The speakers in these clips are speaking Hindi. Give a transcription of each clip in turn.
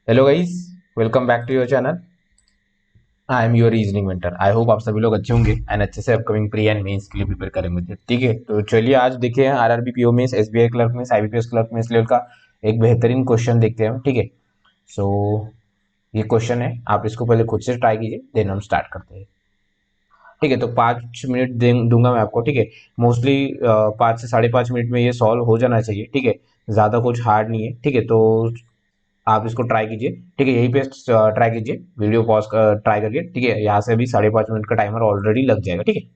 Hello guys, welcome back to your channel. I am your reasoning mentor. I hope आप सभी लोग अच्छे होंगे एंड अच्छे से अपकमिंग प्री एंड मेंस के लिए प्रिपेयर करेंगे। ठीक है, तो चलिए आज देखिए RRB PO mains, SBI clerk mains, IBPS clerk mains level का एक बेहतरीन क्वेश्चन देखते हैं। ठीक है, सो ये क्वेश्चन है, आप इसको पहले खुद से ट्राई कीजिए, देन हम स्टार्ट करते हैं। ठीक है, तो 5 मिनट दूंगा मैं आपको। ठीक है, मोस्टली 5 से 5.5 मिनट में ये सॉल्व हो जाना चाहिए। ठीक है, ज़्यादा कुछ हार्ड नहीं है। ठीक है, तो आप इसको ट्राई कीजिए। ठीक है, यहीं पे ट्राई कीजिए, वीडियो पॉज कर ट्राई करिए। ठीक है, यहाँ से अभी 5.5 मिनट का टाइमर ऑलरेडी लग जाएगा। ठीक है,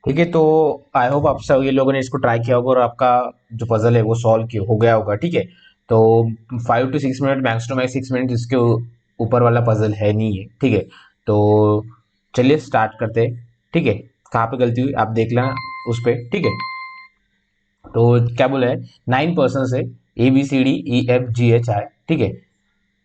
ठीक है, तो आई होप आप सब ये लोगों ने इसको ट्राई किया होगा और आपका जो पजल है वो सॉल्व किया हो गया होगा। ठीक है, तो 5 to 6 minute, max to max 6 minute इसके ऊपर वाला पजल है नहीं है। ठीक है, तो चलिए स्टार्ट करते हैं। ठीक है, कहाँ पे गलती हुई आप देख लेना उस पे। ठीक है, तो क्या बोला है, 9 पर्सन है, ABCDEFGHI। ठीक है,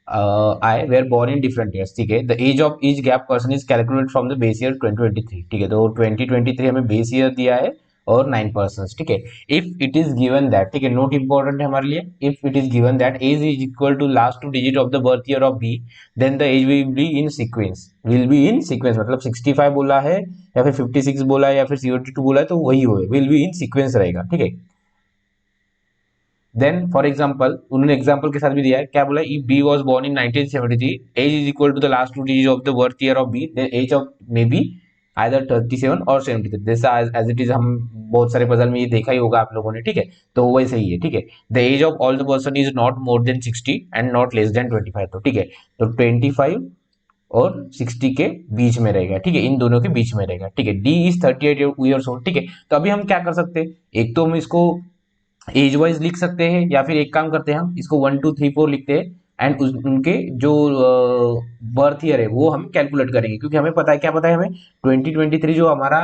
I were born in different years. ठीक है, the age of each gap person is calculate from the base year 2023। ठीक है, तो 2023 हमें बेस ईयर दिया है और 9 पर्सन। ठीक है, if it is given that, ठीक है, नोट इंपॉर्टेंट है हमारे लिए, if it is given that age is equal to last 2 digit of the birth year of B, then the age will be in sequence, मतलब 65 बोला है या फिर 56 बोला है या फिर 72 बोला है, तो वही हो, विल बी इन सीक्वेंस रहेगा। ठीक है, देन फॉर एग्जाम्पल उन्होंने एग्जाम्पल के साथ भी दिया है, क्या बोला, if B was born in 1973, age is equal to the last 2 digit of the birth year of B, then age of may be either 37 और 73। जैसा एज इट इज हम बहुत सारे पजल में ये देखा ही होगा आप लोगों ने। ठीक है, तो वैसे ही है। ठीक है, the age of all the person is not more than 60 and not less than 25। तो ठीक है, तो 25 और 60 के बीच में रहेगा। ठीक है, इन दोनों के बीच में रहेगा। ठीक है, डी इज 38 ईयर्स ओल्ड। ठीक है, तो अभी हम क्या कर सकते हैं, एक तो हम इसको एज वाइज लिख सकते हैं या फिर एक काम करते हैं, हम इसको 1 2 3 4 लिखते हैं एंड उनके जो बर्थ ईयर है वो हम कैलकुलेट करेंगे, क्योंकि हमें पता है, क्या पता है हमें, 2023 जो हमारा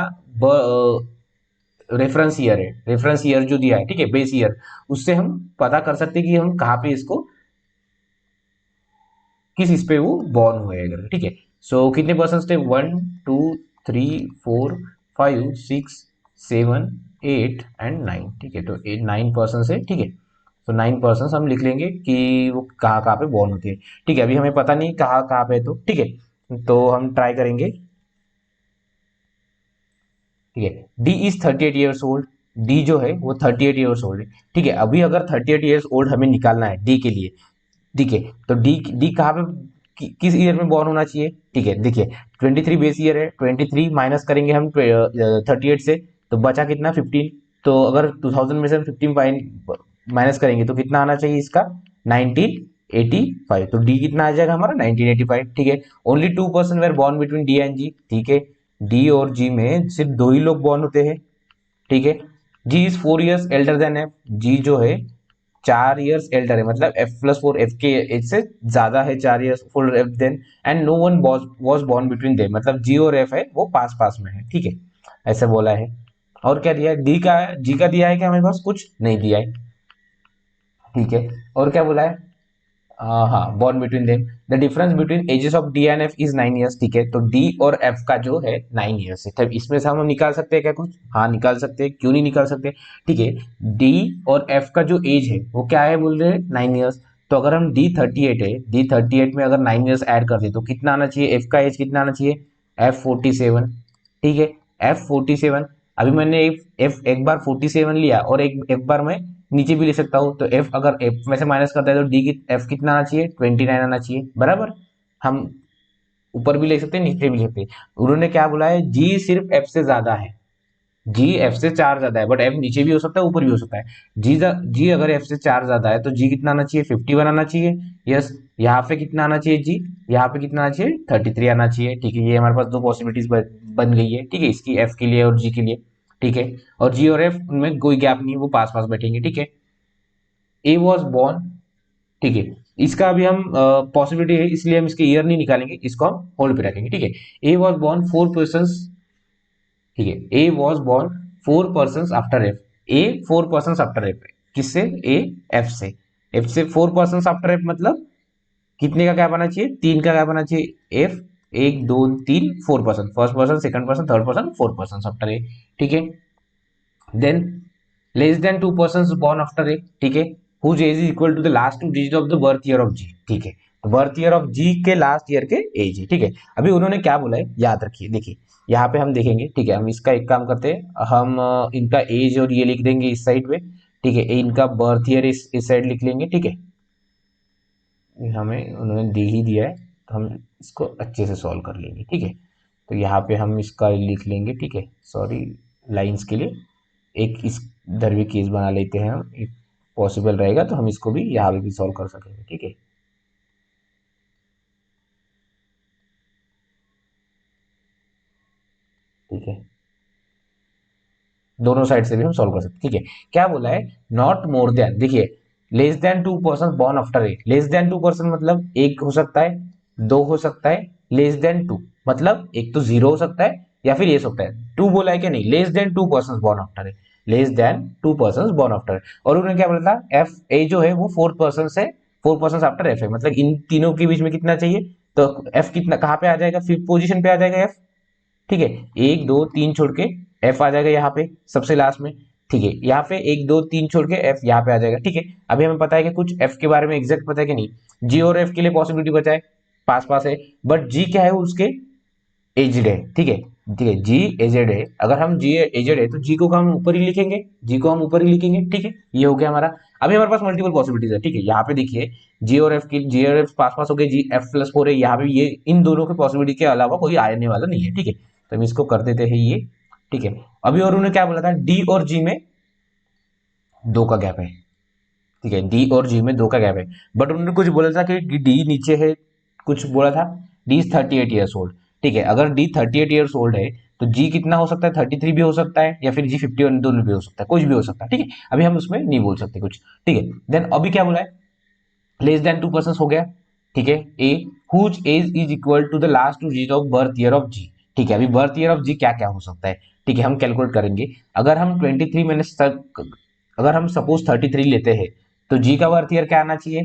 रेफरेंस ईयर है, रेफरेंस ईयर जो दिया है, ठीक है, बेस ईयर, उससे हम पता कर सकते हैं कि हम कहाँ पे इसको, किस इस पे वो बॉर्न हुए अगर। ठीक है, सो कितने पर्सन थे, 1 2 3 4 5 6 7 8 एंड 9। ठीक है, तो 9 पर्सन है। ठीक है, तो 9 पर्सन हम लिख लेंगे कि वो कहाँ कहाँ पे बॉर्न होते हैं। ठीक है, अभी हमें पता नहीं कहाँ कहाँ पे है, तो ठीक है, तो हम ट्राई करेंगे। ठीक है, D is 38 years old, D जो है वो 38 ईयर्स ओल्ड है। ठीक है, अभी अगर 38 ईयर्स ओल्ड हमें निकालना है डी के लिए, ठीक है, तो डी डी कहाँ पे, किस ईयर में बॉर्न होना चाहिए। ठीक है, देखिए 23 बेस ईयर है, 23 माइनस करेंगे हम 38 से, तो बचा कितना, 15। तो अगर 2000 में से हम 15 माइनस करेंगे तो कितना आना चाहिए इसका, 1985। तो डी कितना आ जाएगा हमारा, 1985। ठीक है, only 2 person were born between D and G. ठीक है, डी और जी में सिर्फ दो ही लोग बॉर्न होते हैं। ठीक है, G is 4 years elder than F, G जो है 4 ईयर्स एल्डर है, मतलब F+4 एफ के एज से ज्यादा है, 4 years full F then, and no one was born between them, मतलब जी और एफ है वो पास पास में है। ठीक है, ऐसा बोला है। और क्या दिया है, डी का, जी का दिया है, क्या हमारे पास कुछ नहीं दिया है। ठीक है, और क्या बोला है, हाँ, born between them, the difference between ages of D and F is 9 years. ठीक है, तो डी और एफ का जो है 9 ईयर्स है। तब इसमें से हम निकाल सकते हैं क्या कुछ, हाँ निकाल सकते हैं, क्यों नहीं निकाल सकते। ठीक है, डी और एफ का जो एज है वो क्या है, बोल रहे हैं 9 ईयर्स। तो अगर हम डी 38 है, डी 38 में अगर 9 ईयर्स ऐड कर दे तो कितना आना चाहिए, एफ का एज कितना आना चाहिए, F47। ठीक है, F47, अभी मैंने एफ एक बार 47 लिया और एक बार मैं नीचे भी ले सकता हूँ, तो एफ अगर एफ में से माइनस करता है तो डी की एफ कितना आना चाहिए, 29 आना चाहिए, बराबर। हम ऊपर भी ले सकते हैं, नीचे भी ले सकते हैं। उन्होंने क्या बोला है, जी सिर्फ एफ से ज्यादा है, जी एफ से 4 ज्यादा है, बट एफ नीचे भी हो सकता है ऊपर भी हो सकता है। जी अगर एफ से 4 ज्यादा है तो जी कितना आना चाहिए, 51 आना चाहिए। यस, यहाँ पे कितना आना चाहिए जी, यहाँ पे कितना आना चाहिए, 33 आना चाहिए। ठीक है, ये हमारे पास दो पॉसिबिलिटीज बन गई है। ठीक है, इसकी एफ के लिए और जी के लिए। ठीक है, और जी और एफ उनमें कोई गैप नहीं है, वो पास पास बैठेंगे। ठीक है, ए वॉज बॉर्न, ठीक है, इसका अभी हम पॉसिबिलिटी है इसलिए हम इसके ईयर नहीं निकालेंगे, इसको हम होल्ड पे रखेंगे। ठीक है, ए वॉज बॉर्न 4 पर्सन। ठीक है, ए was born 4 person after F, A 4 person after F, किससे, ए एफ से, एफ से 4 पर्सन आफ्टर एफ, मतलब कितने का गैप आना चाहिए, 3 का गैप आना चाहिए। F 1 2 3 4 person, first person second person third person 4 person after A. ठीक है, then less than 2 person born after A. ठीक है, whose age is equal to the last 2 digit of the birth year of G. ठीक है, तो बर्थ ईयर ऑफ जी के लास्ट ईयर के एज है। ठीक है, अभी उन्होंने क्या बोला है याद रखिए, देखिए यहाँ पे हम देखेंगे। ठीक है, हम इसका एक काम करते हैं, हम इनका एज और ये लिख देंगे इस साइड पे। ठीक है, इनका बर्थ ईयर इस साइड लिख लेंगे। ठीक है, ये हमें उन्होंने दे ही दिया है, तो हम इसको अच्छे से सॉल्व कर लेंगे। ठीक है, तो यहाँ पे हम इसका लिख लेंगे। ठीक है, सॉरी लाइंस के लिए एक इस इधर भी केस बना लेते हैं हम, if पॉसिबल रहेगा तो हम इसको भी यहाँ पे भी सॉल्व कर सकेंगे। ठीक है, ठीक है, दोनों साइड से भी हम सॉल्व कर सकते हैं। ठीक है, क्या बोला है, नॉट मोर देन, देखिए less than 2 person born after A, less than 2 person मतलब एक हो सकता है, दो हो सकता है, लेस देन 2 मतलब एक तो 0 हो सकता है या फिर ये हो सकता है, 2 बोला है कि नहीं, less than 2 person born after A, less than 2 person born after, और उन्होंने क्या बोला था, एफ ए जो है वो 4 पर्सन से 4 पर्सन आफ्टर एफ है, मतलब इन तीनों के बीच में कितना चाहिए, तो एफ कितना कहाँ पे आ जाएगा, फिफ्थ पोजीशन पे आ जाएगा एफ। ठीक है, 1 2 3 छोड़ के एफ आ जाएगा यहाँ पे सबसे लास्ट में। ठीक है, यहाँ पे 1 2 3 छोड़ के एफ यहाँ पे आ जाएगा। ठीक है, अभी हमें पता है कि कुछ एफ के बारे में एग्जैक्ट पता है कि नहीं, जी और एफ के लिए पॉसिबिलिटी बचा है, पास पास है, बट जी क्या है उसके एजेड है। ठीक है, ठीक है, जी एजेड है, अगर हम जी एजेड है तो जी को हम ऊपर ही लिखेंगे, जी को हम ऊपर ही लिखेंगे। ठीक है, ये हो गया हमारा। अभी हमारे पास मल्टीपल पॉसिबिलिटीज है। ठीक है, यहाँ पे देखिए जी और एफ की, जी और एफ पास पास हो गए, जी एफ प्लस 4 है, यहाँ पे ये इन दोनों के पॉसिबिलिटी के अलावा कोई आने वाला नहीं है। ठीक है, तो हम इसको कर देते हैं ये। ठीक है, अभी और उन्होंने क्या बोला था, डी और जी में 2 का गैप है। ठीक है, डी और जी में 2 का गैप है, बट उन्होंने कुछ बोला था कि डी नीचे है, कुछ बोला था, डी इज 38 ईयर्स ओल्ड। ठीक है, अगर डी 38 ईयर्स ओल्ड है तो जी कितना हो सकता है, 33 भी हो सकता है या फिर जी 51 दोनों भी हो सकता है, कुछ भी हो सकता है। ठीक है, अभी हम उसमें नहीं बोल सकते कुछ। ठीक है, देन अभी क्या बोला है, लेस देन 2 पर्सन हो गया। ठीक है, A whose age is equal to the last 2 digit of birth year of G. ठीक है, अभी बर्थ ईयर ऑफ जी क्या क्या हो सकता है। ठीक है, हम कैलकुलेट करेंगे, अगर हम 23 माइनस तक, अगर हम सपोज 33 लेते हैं तो जी का बर्थ ईयर क्या आना चाहिए,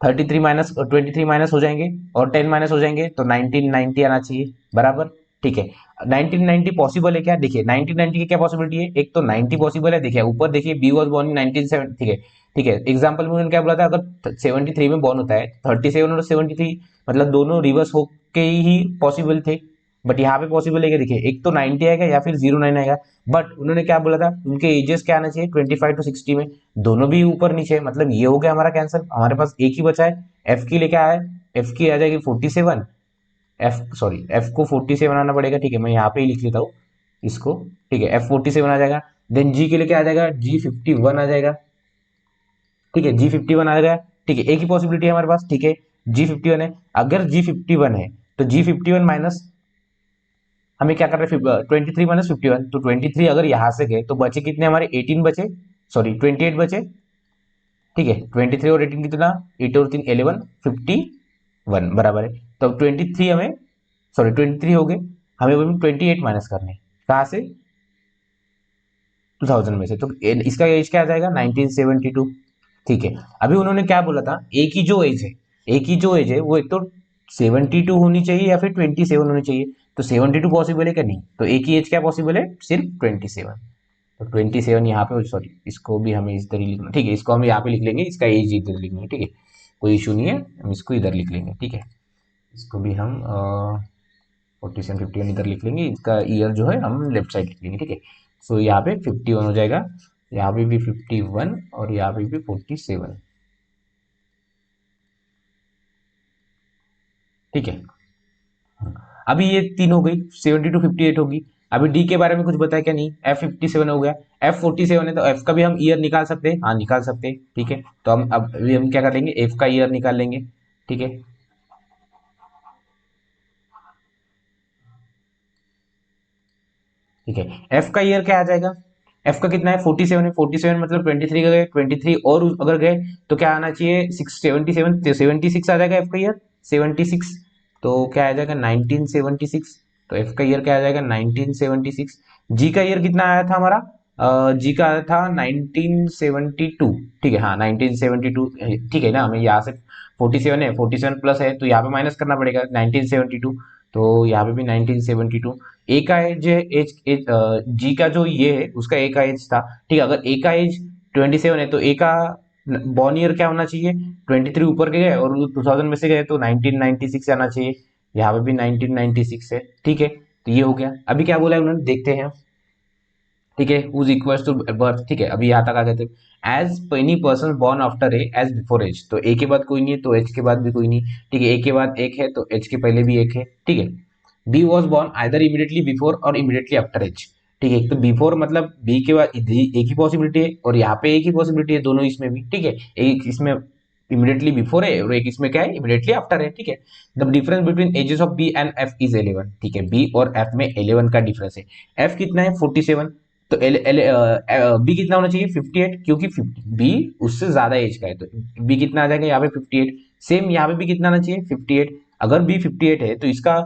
33 माइनस 23 माइनस हो जाएंगे और 10 माइनस हो जाएंगे तो 1990 आना चाहिए बराबर। ठीक है, 1990 पॉसिबल है क्या, देखिए 1990 की क्या पॉसिबिलिटी है, एक तो 90 पॉसिबल है, देखिए ऊपर देखिए बी वॉज बॉर्न इन 1970। ठीक है, ठीक है, एग्जाम्पल में उन्होंने क्या बोला था, अगर 73 में बॉर्न होता है, 37 और 73 मतलब दोनों रिवर्स होके ही पॉसिबल थे, बट यहाँ पे पॉसिबल है क्या, देखिए एक तो 90 आएगा या फिर 09 आएगा, बट उन्होंने क्या बोला था, उनके एजेस क्या आना चाहिए 25 to 60 में, दोनों भी ऊपर नीचे है, मतलब ये हो गया हमारा कैंसर, हमारे पास एक ही बचा है, एफ की लेके आया है, एफ की आ जाएगी 47, एफ सॉरी एफ को 47 आना पड़ेगा। ठीक है, मैं यहाँ पे ही लिख लेता हूँ इसको। ठीक है, एफ 47 आ जाएगा, देन जी के लिए क्या आ जाएगा, जी 51 आ जाएगा। ठीक है, जी 51 आ जाएगा। ठीक है, एक ही पॉसिबिलिटी है हमारे पास। ठीक है, जी 51 है, अगर जी 51 है तो जी 51 माइनस, हमें क्या कर रहे हैं, 23 माइनस 51, तो 23 अगर यहाँ से गए तो बचे कितने हमारे, 18 बचे, सॉरी 28 बचे। ठीक है, 23 और 18 कितना, 8 और 3 11, 51 बराबर है, तो 23 हमें, सॉरी 23 हो गए, हमें वो 28 माइनस करने हैं। कहाँ से, 2000 में से, तो इसका एज क्या आ जाएगा, 1972। ठीक है, अभी उन्होंने क्या बोला था, एक ही जो एज है, एक ही जो एज है वो एक तो 72 होनी चाहिए या फिर 27 होनी चाहिए, तो 72 पॉसिबल है क्या, नहीं, तो एक ही एज क्या पॉसिबल है, सिर्फ 27। तो 27 यहाँ पे, सॉरी इसको भी हमें इधर ही लिखना, ठीक है, इसको हम यहाँ पे लिख लेंगे, इसका एज इधर लिखेंगे। ठीक है, कोई इशू नहीं है, हम इसको इधर लिख लेंगे। ठीक है, इसको भी हम 47 51 इधर लिख लेंगे, इसका ईयर जो है हम लेफ्ट साइड लिख लेंगे। ठीक है, सो यहाँ पे 51 हो जाएगा, यहाँ पे भी 51 और यहाँ पे भी 47। ठीक है, अभी ये तीन हो गई, 70 to 58 होगी। अभी डी के बारे में कुछ बताया क्या, नहीं, एफ 57 हो गया, एफ 47 है तो एफ का भी हम ईयर निकाल सकते हैं, हाँ निकाल सकते हैं। ठीक है, तो हम अब अभी हम क्या कर लेंगे, एफ का ईयर निकाल लेंगे। ठीक है, ठीक है, एफ का ईयर क्या आ जाएगा, एफ का कितना है 47 है, 47 मतलब 23 गए, 23 और अगर गए तो क्या आना चाहिए, 677, 76 आ जाएगा एफ का ईयर, 76, तो क्या आ जाएगा 1976, तो एफ का ईयर क्या आ जाएगा 1976। जी का ईयर कितना आया था हमारा, जी का आया था 1972। ठीक है, हाँ 1972। ठीक है ना, हमें यहाँ से 47 है, 47 प्लस है तो यहाँ पे माइनस करना पड़ेगा 1972, तो यहाँ पे भी 1972। ए का एज, एज एज जी का जो ये है उसका ए का एज था। ठीक है, अगर ए का एज 27 है तो ए का बॉर्न ईयर क्या होना चाहिए, 23 ऊपर के गए और 2000 में से गए तो 1996 आना चाहिए, यहाँ पे भी 1996 है। ठीक है, तो ये हो गया। अभी क्या बोला है उन्होंने, देखते हैं। ठीक है, हुज इक्वल्स टू बर्थ। ठीक है, अभी यहाँ तक आ गए थे, as any person born after A as before as, तो ए के बाद कोई नहीं है तो एच के बाद भी कोई नहीं। ठीक है, ए के बाद एक है तो एच के पहले भी एक है। ठीक है, B was born either immediately before और इमीडिएटली आफ्टर एच। ठीक है, तो बिफोर मतलब बी के बाद एक ही पॉसिबिलिटी है और यहाँ पे एक ही पॉसिबिलिटी है, दोनों इसमें भी। ठीक है, एक इसमें इमीडिएटली बिफोर है और एक इसमें क्या है, इमीडिएटली आफ्टर है। ठीक है, the difference between ages of B and F is 11। ठीक है, बी और एफ में 11 का डिफरेंस है, एफ कितना है 47, तो एल एल बी कितना होना चाहिए 58, क्योंकि बी उससे ज्यादा एज का है, तो बी कितना आ जाएगा यहाँ पे 58। सेम यहाँ पे भी कितना आना चाहिए 58। अगर बी 58 है तो इसका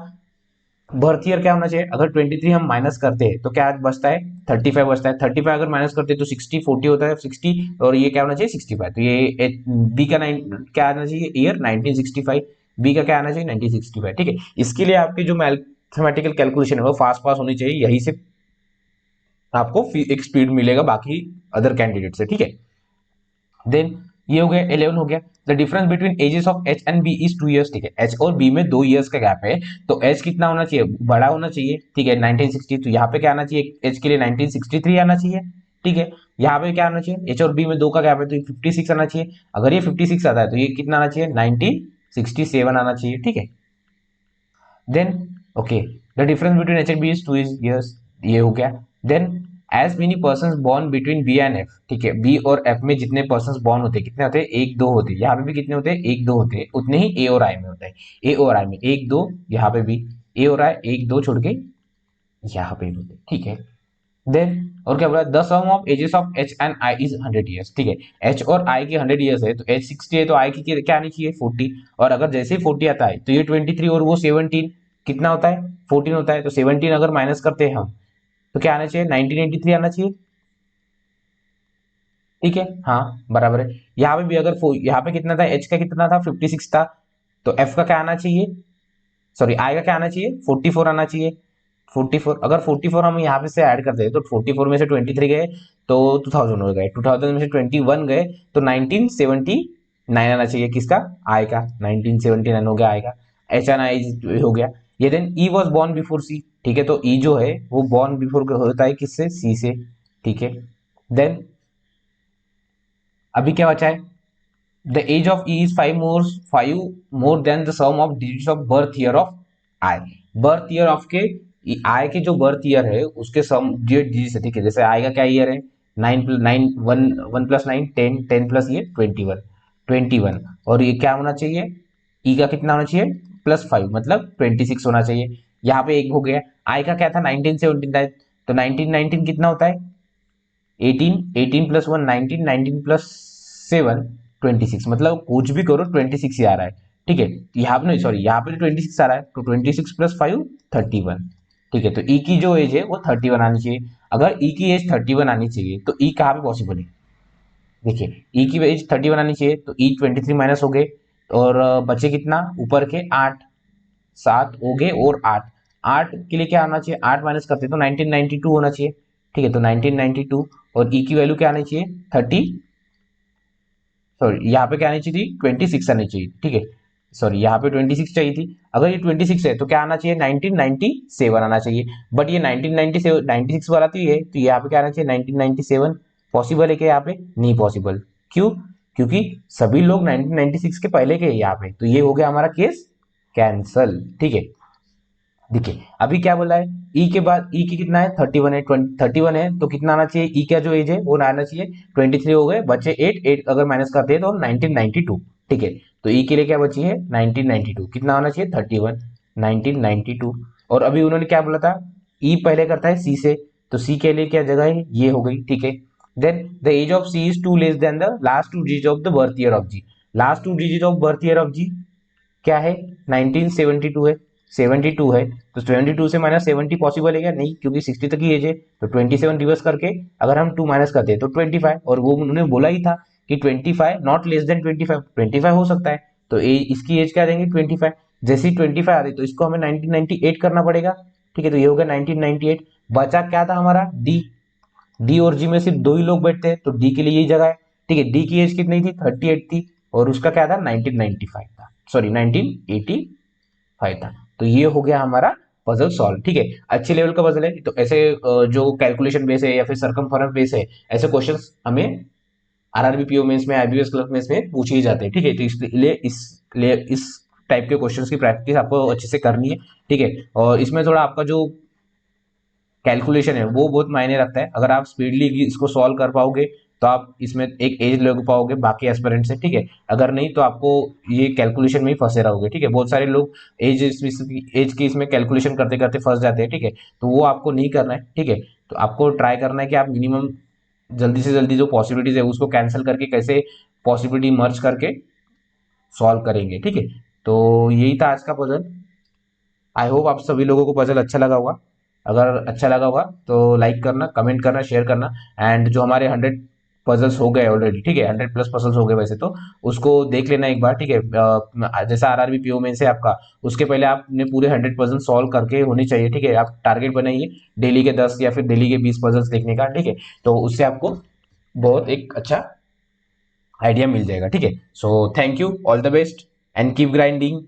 बर्थ ईयर क्या होना चाहिए, अगर 23 हम माइनस करते हैं तो क्या बचता है 35 बचता है। 35 अगर माइनस करते हैं तो 60, 40 होता है 60, और ये क्या होना चाहिए 65। तो ये बी का क्या आना चाहिए ईयर 1965, बी का क्या आना चाहिए 1965। ठीक है, इसके लिए आपकी जो मैथमेटिकल कैलकुलेशन है वो फास्ट पास होनी चाहिए, यही से आपको एक स्पीड मिलेगा बाकी अदर कैंडिडेट से। ठीक है, देन ये हो गया 11 हो गया। The difference between ages of H and B is 2 years. ठीक है, एच और बी में 2 ईयर्स का गैप है, तो एच कितना होना चाहिए बड़ा होना चाहिए। ठीक है 1960, तो यहाँ पे क्या आना चाहिए एच के लिए 1963 आना चाहिए। ठीक है, यहाँ पे क्या आना चाहिए एच और बी में 2 का गैप है तो 56 आना चाहिए। अगर ये 56 आता है तो ये कितना आना चाहिए 1967 आना चाहिए। ठीक है, then okay, the difference between H and B is 2 years, ये हो गया। Then as many person born between B and F. ठीक है, बी और एफ में जितने पर्सन बॉर्न होते हैं कितने होते हैं, एक दो होते हैं। यहाँ पे भी कितने होते हैं, एक दो होते हैं, उतने ही ए और आई में होता है। ए और आई में एक दो, यहाँ पे भी ए और आई एक दो छोड़ के यहाँ पे भी होते हैं। ठीक है, देन और क्या बोला, the sum of ages of H and I is 100 years. ठीक है, एच और आई की 100 ईयर्स है, तो एच 60 है तो आई की क्या आनी चाहिए 40, और अगर जैसे ही 40 आता है तो ये 23 और वो 17 कितना होता है 14 होता है, तो 17 अगर माइनस करते हैं हम तो क्या आना चाहिए 1983 आना चाहिए। ठीक है, हाँ बराबर है। यहाँ पे भी अगर यहाँ पे कितना था एच का कितना था 56 था, तो एफ का क्या आना चाहिए, सॉरी आई का क्या आना चाहिए 44 आना चाहिए। 44, अगर 44 हम यहाँ पे से ऐड करते हैं तो 44 में से 23 गए तो 2000 हो गए, 2000 में से 21 गए तो 1979 आना चाहिए किसका, आई का 1979 हो गया आई का। एच एन आई हो गया ये। Then E was born before C. ठीक है, तो ई जो है वो बॉर्न बिफोर होता है किससे, सी से। ठीक है, देन अभी क्या बचा है, the age of E is 5 then the sum of digits of birth year of I. Birth year of K I के जो बर्थ ईयर है उसके सम डिजिट है। ठीक है, जैसे आई का क्या ईयर है 9 वन 1 + 9 10, 10 प्लस ये 21, 21, और ये क्या होना चाहिए ई का कितना होना चाहिए +5 मतलब 26 होना चाहिए। यहाँ पे एक हो गया। आई का क्या था 1979, तो 1919 कितना होता है 18, 18 + 1 19, 19 + 7 26, मतलब कुछ भी करो 26 ही आ रहा है। ठीक है, यहाँ पे नहीं सॉरी यहाँ पे 26 आ रहा है, तो 26 + 5 31। ठीक है, तो ई की जो एज है वो 31 आनी चाहिए। अगर ई की एज 31 आनी चाहिए तो ई कहाँ पे पॉसिबल है, देखिए ई की एज 31 आनी चाहिए, तो ई 23 माइनस हो गए, और बचे कितना ऊपर के 8, 7 हो गए और 8, 8 के लिए क्या आना चाहिए 8 माइनस करते तो 1992 होना चाहिए। ठीक है, तो 1992, और ई की वैल्यू क्या आनी चाहिए 30, सॉरी यहाँ पे क्या आनी चाहिए थी 26 आनी चाहिए। ठीक है, सॉरी यहाँ पे 26 चाहिए थी, अगर ये 26 है तो क्या आना चाहिए 1997 आना चाहिए। बट ये 1997 96 वाला तो ये है, तो यहाँ पे क्या आना चाहिए 1997। पॉसिबल है क्या यहाँ पे, नहीं पॉसिबल, क्यों, क्योंकि सभी लोग 1996 के पहले के हैं यहाँ पे, तो ये हो गया हमारा केस कैंसल। ठीक है, देखिए अभी क्या बोला है ई के बाद ई की कितना है 31 है, 31 है तो कितना आना चाहिए ई का जो एज है वो आना चाहिए 23 हो गए, बचे 8, 8 अगर माइनस करते हैं तो 1992। ठीक है, तो ई के लिए क्या बची है 1992, कितना आना चाहिए 31, 1992। और अभी उन्होंने क्या बोला था ई पहले करता है सी से, तो सी के लिए क्या जगह है ये हो गई। ठीक है, then the age of C is 2 less than the last 2 digit of the birth year of G. Last 2 digit of birth year of G क्या है 1972 है, 72 है, तो 72 से माइनस 70 पॉसिबल है क्या, नहीं, क्योंकि 60 तक ही एज है, तो 27 रिवर्स करके अगर हम 2 माइनस करते हैं तो 25, और वो उन्होंने बोला ही था कि 25 नॉट लेस देन 25, 25 हो सकता है, तो इसकी एज क्या देंगे 25। जैसे ही 25 आ रही तो इसको हमें 1998 करना पड़ेगा। ठीक है, तो ये हो गया 1998। बचा क्या था हमारा डी, डी और जी में सिर्फ दो ही लोग बैठते हैं, तो डी के लिए यही जगह है। ठीक है, डी की एज कितनी थी 38 थी, और उसका क्या था 1995 था, सॉरी 1985 था। तो ये हो गया हमारा पजल सॉल्व। ठीक है, अच्छे लेवल का पजल है, तो ऐसे जो कैलकुलेशन बेस है या फिर सरकमफेरेंस बेस है, ऐसे क्वेश्चंस हमें आरआरबी पीओ मेंस में आईबीएस क्लर्क मेंस में पूछे ही जाते हैं। ठीक है, तो इस टाइप के क्वेश्चंस की प्रैक्टिस आपको अच्छे से करनी है। ठीक है, और इसमें थोड़ा आपका जो कैलकुलेशन है वो बहुत मायने रखता है, अगर आप स्पीडली इसको सॉल्व कर पाओगे तो आप इसमें एक एज ले पाओगे बाकी एस्पिरेंट से, ठीक है। अगर नहीं तो आपको ये कैलकुलेशन में ही फंसे रहोगे, ठीक है। बहुत सारे लोग एज एज की इसमें कैलकुलेशन करते करते फंस जाते हैं, ठीक है। तो वो आपको नहीं करना है, ठीक है। तो आपको ट्राई करना है कि आप मिनिमम जल्दी से जल्दी जो पॉसिबिलिटीज है उसको कैंसिल करके कैसे पॉसिबिलिटी मर्ज करके सॉल्व करेंगे, ठीक है। तो यही था आज का पजल। आई होप आप सभी लोगों को पजल अच्छा लगा होगा। अगर अच्छा लगा होगा तो लाइक करना, कमेंट करना, शेयर करना। एंड जो हमारे 100 पजल्स हो गए ऑलरेडी, ठीक है, 100+ पजल्स हो गए वैसे तो, उसको देख लेना एक बार, ठीक है। जैसा आरआरबी पीओ में से आपका, उसके पहले आपने पूरे 100 पजल सॉल्व करके होने चाहिए, ठीक है। आप टारगेट बनाइए डेली के 10 या फिर डेली के 20 पजल्स देखने का, ठीक है। तो उससे आपको बहुत एक अच्छा आइडिया मिल जाएगा, ठीक है। So thank you, all the best and keep grinding.